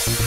ہمارے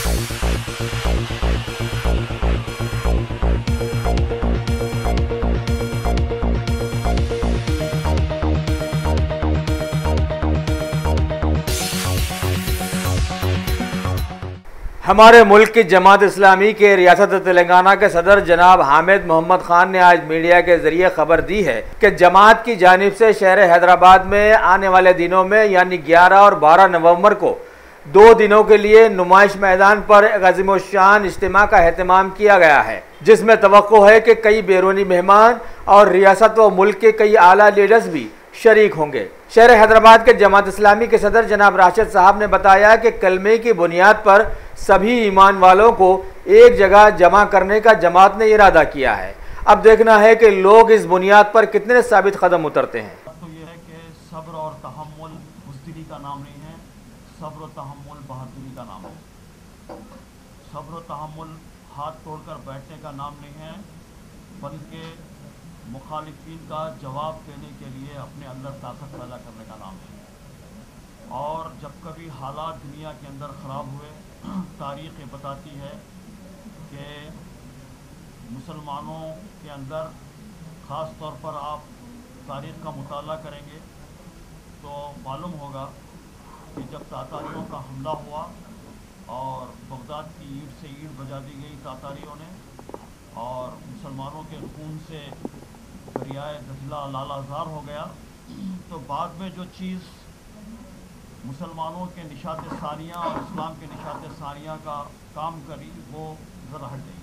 ملک کی جماعت اسلامی کے ریاست تلنگانہ کے صدر جناب حامد محمد خان نے آج میڈیا کے ذریعے خبر دی ہے کہ جماعت کی جانب سے شہر حیدرآباد میں آنے والے دنوں میں یعنی 11 اور 12 نومبر کو 2 دنوں کے لیے نمائش میدان پر ایک عظیم الشان اجتماع کا اہتمام کیا گیا ہے، جس میں توقع ہے کہ کئی بیرونی مہمان اور ریاست و ملک کے کئی اعلیٰ لیڈرز بھی شریک ہوں گے۔ شہر حیدرآباد کے جماعت اسلامی کے صدر جناب راشد صاحب نے بتایا کہ کلمے کی بنیاد پر سبھی ایمان والوں کو ایک جگہ جمع کرنے کا جماعت نے ارادہ کیا ہے۔ اب دیکھنا ہے کہ لوگ اس بنیاد پر کتنے ثابت قدم اترتے ہیں۔ تو یہ ہے کہ صبر اور تحمل بزدلی کا نام نہیں ہے، صبر و تحمل بہادری کا نام ہے۔ صبر و تحمل ہاتھ توڑ کر بیٹھنے کا نام نہیں ہے، بلکہ مخالفین کا جواب دینے کے لیے اپنے اندر طاقت پیدا کرنے کا نام ہے۔ اور جب کبھی حالات دنیا کے اندر خراب ہوئے، تاریخ یہ بتاتی ہے کہ مسلمانوں کے اندر خاص طور پر آپ تاریخ کا مطالعہ کریں گے تو معلوم ہوگا کہ جب تاتاریوں کا حملہ ہوا اور بغداد کی اینٹ سے اینٹ بجا دی گئی تاتاریوں نے، اور مسلمانوں کے خون سے دریائے دجلہ لالہ زار ہو گیا، تو بعد میں جو چیز مسلمانوں کے نشاط ثانیہ اور اسلام کے نشاط ثانیہ کا کام کری وہ ذرا ہٹ گئی۔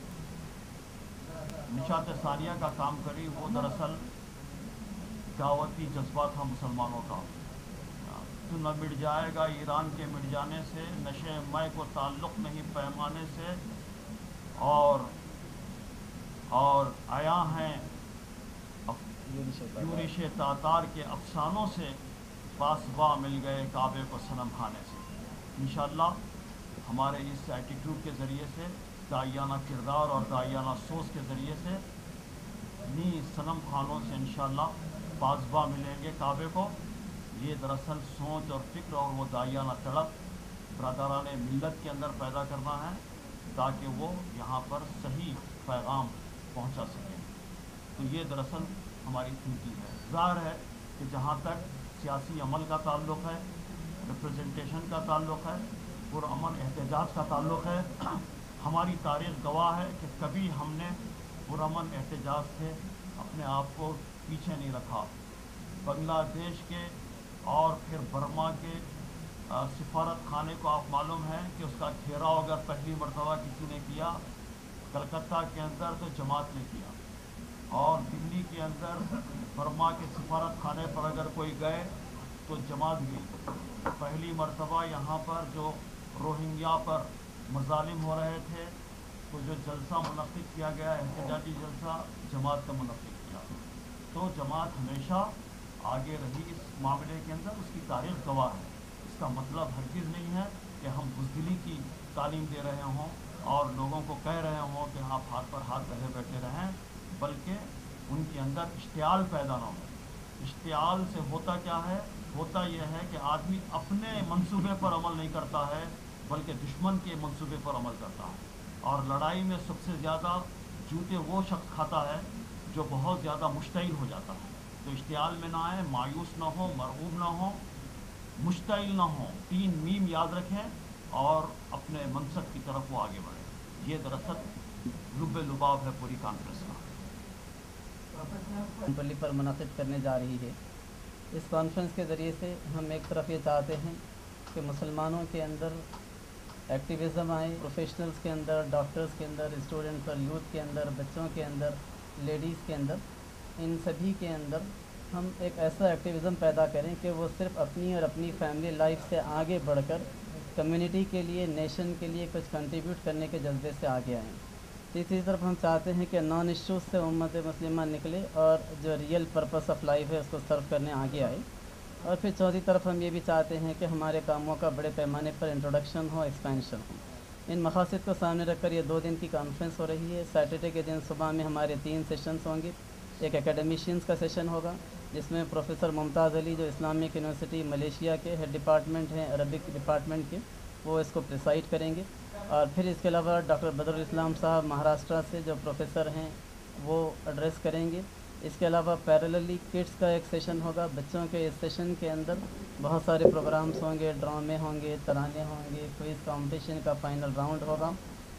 نشاط ثانیہ کا کام کری وہ دراصل دعوتی جذبہ تھا مسلمانوں کا۔ تو نہ مٹ جائے گا ایران کے مٹ جانے سے، نشے مے کو تعلق نہیں پیمانے سے، اور آیا ہیں یورش تاتار کے افسانوں سے، پاسباں مل گئے کعبے کو صنم خانے سے۔ انشاءاللہ ہمارے اس ایٹیٹیوڈ کے ذریعے سے، داعیانہ کردار اور داعیانہ سوچ کے ذریعے سے انہی صنم خانوں سے انشاءاللہ پاسباں ملیں گے کعبے کو۔ یہ دراصل سوچ اور فکر اور وہ داعیانہ تڑپ برادران ملت کے اندر پیدا کرنا ہے تاکہ وہ یہاں پر صحیح پیغام پہنچا سکیں۔ تو یہ دراصل ہماری تھنکنگ ہے۔ ظاہر ہے کہ جہاں تک سیاسی عمل کا تعلق ہے، ریپریزنٹیشن کا تعلق ہے، پرامن احتجاج کا تعلق ہے، ہماری تاریخ گواہ ہے کہ کبھی ہم نے پرامن احتجاج سے اپنے آپ کو پیچھے نہیں رکھا۔ بنگلہ دیش کے اور پھر برما کے سفارت خانے کو آپ معلوم ہے کہ اس کا گھیراؤ اگر پہلی مرتبہ کسی نے کیا کلکتہ کے اندر تو جماعت نے کیا، اور دلی کے اندر برما کے سفارت خانے پر اگر کوئی گئے تو جماعت گئی۔ پہلی مرتبہ یہاں پر جو روہنگیا پر مظالم ہو رہے تھے تو جو جلسہ منعقد کیا گیا احتجاجی جلسہ، جماعت نے منعقد کیا۔ تو جماعت ہمیشہ آگے رہی اس معاملے کے اندر، اس کی تاریخ گواہ ہے۔ اس کا مطلب ہرگز نہیں ہے کہ ہم بزدلی کی تعلیم دے رہے ہوں اور لوگوں کو کہہ رہے ہوں کہ آپ ہاتھ پر ہاتھ رہے بیٹھے رہیں، بلکہ ان کے اندر اشتعال پیدا نہ ہو۔ اشتعال سے ہوتا کیا ہے؟ ہوتا یہ ہے کہ آدمی اپنے منصوبے پر عمل نہیں کرتا ہے بلکہ دشمن کے منصوبے پر عمل کرتا ہے، اور لڑائی میں سب سے زیادہ جوتے وہ شخص کھاتا ہے جو بہت زیادہ مشتعل ہو جاتا ہے۔ تو اشتعال میں نہ آئے، مایوس نہ ہو، مرعوب نہ ہو، مشتعل نہ ہو، 3 میم یاد رکھیں اور اپنے منصب کی طرف وہ آگے بڑھیں۔ یہ دراصل لب لباب ہے پوری کانفرنس کا۔ بلی پر منعقد کرنے جا رہی ہے۔ اس کانفرنس کے ذریعے سے ہم ایک طرف یہ چاہتے ہیں کہ مسلمانوں کے اندر ایکٹیویزم آئے، پروفیشنلز کے اندر، ڈاکٹرز کے اندر، اسٹوڈنٹس اور یوتھ کے اندر، بچوں کے اندر، لیڈیز کے اندر، ان سبھی کے اندر ہم ایک ایسا ایکٹیویزم پیدا کریں کہ وہ صرف اپنی اور اپنی فیملی لائف سے آگے بڑھ کر کمیونٹی کے لیے، نیشن کے لیے کچھ کنٹریبیوٹ کرنے کے جذبے سے آگے آئیں۔ تیسری طرف ہم چاہتے ہیں کہ نان ایشوز سے امت مسلمہ نکلے اور جو ریئل پرپس آف لائف ہے اس کو سرو کرنے آگے آئے۔ اور پھر چوتھی طرف ہم یہ بھی چاہتے ہیں کہ ہمارے کاموں کا بڑے پیمانے پر انٹروڈکشن ہو، ایکسپینشن ہو۔ ان مقاصد کو سامنے رکھ کر یہ 2 دن کی کانفرنس ہو رہی ہے۔ سیٹرڈے کے دن صبح میں ہمارے 3 سیشنز ہوں گے۔ ایک اکیڈمیشینز کا سیشن ہوگا جس میں پروفیسر ممتاز علی جو اسلامک یونیورسٹی ملیشیا کے ہیڈ ڈپارٹمنٹ ہیں عربک ڈپارٹمنٹ کے، وہ اس کو پریسائڈ کریں گے۔ اور پھر اس کے علاوہ ڈاکٹر بدر اسلام صاحب مہاراشٹر سے جو پروفیسر ہیں وہ ایڈریس کریں گے۔ اس کے علاوہ پیرللی کڈس کا ایک سیشن ہوگا، بچوں کے اس سیشن کے اندر بہت سارے پروگرامز ہوں گے، ڈرامے ہوں گے، ترانے ہوں گے، کوئز کمپٹیشن کا فائنل راؤنڈ ہوگا۔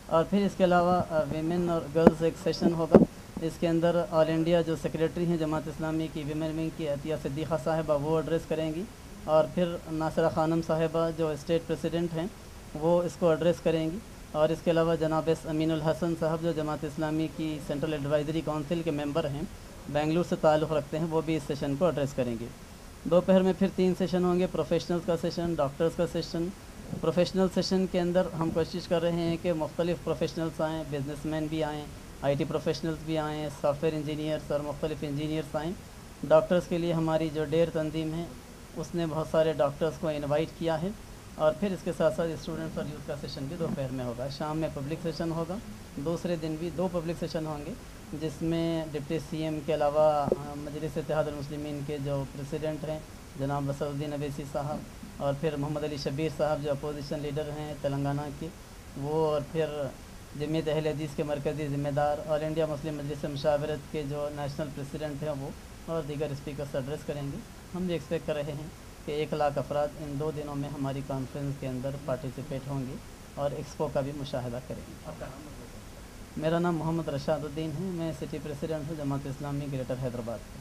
اور پھر اس کے علاوہ ویمن اور گرلز ایک سیشن ہوگا، اس کے اندر آل انڈیا جو سیکریٹری ہیں جماعت اسلامی کی ویمن ونگ کی عطیہ صدیقہ صاحبہ وہ ایڈریس کریں گی، اور پھر ناصرہ خانم صاحبہ جو اسٹیٹ پریزیڈنٹ ہیں وہ اس کو ایڈریس کریں گی، اور اس کے علاوہ جناب امین الحسن صاحب جو جماعت اسلامی کی سینٹرل ایڈوائزری کونسل کے ممبر ہیں، بنگلور سے تعلق رکھتے ہیں، وہ بھی اس سیشن کو ایڈریس کریں گے۔ دوپہر میں پھر 3 سیشن ہوں گے، پروفیشنلز کا سیشن، ڈاکٹرز کا سیشن۔ پروفیشنل سیشن کے اندر ہم کوشش کر رہے ہیں کہ مختلف پروفیشنلز آئیں، بزنس مین بھی آئیں، آئی ٹی پروفیشنلز بھی آئیں، سافٹ ویئر انجینئرز اور مختلف انجینئرز آئیں۔ ڈاکٹرز کے لیے ہماری جو ڈیر تنظیم ہے اس نے بہت سارے ڈاکٹرز کو انوائٹ کیا ہے، اور پھر اس کے ساتھ ساتھ اسٹوڈنٹس اور یوتھ کا سیشن بھی دوپہر میں ہوگا۔ شام میں پبلک سیشن ہوگا، دوسرے دن بھی 2 پبلک سیشن ہوں گے، جس میں ڈپٹی سی ایم کے علاوہ مجلس اتحاد المسلمین کے جو پریزیڈنٹ ہیں جناب اسد الدین اویسی صاحب، اور پھر محمد علی شبیر صاحب جو اپوزیشن لیڈر ہیں تلنگانہ کے وہ، اور پھر جمعیت اہل حدیث کے مرکزی ذمہ دار، آل انڈیا مسلم مجلس مشاورت کے جو نیشنل پریزیڈنٹ ہیں وہ، اور دیگر اسپیکرس ایڈریس کریں گے۔ ہم بھی ایکسپیکٹ کر رہے ہیں کہ 1 لاکھ افراد ان 2 دنوں میں ہماری کانفرنس کے اندر پارٹیسپیٹ ہوں گے اور ایکسپو کا بھی مشاہدہ کریں گے۔ میرا نام محمد رشاد الدین ہے، میں سٹی پریزیڈنٹ ہوں جماعت اسلامی گریٹر حیدرآباد کا۔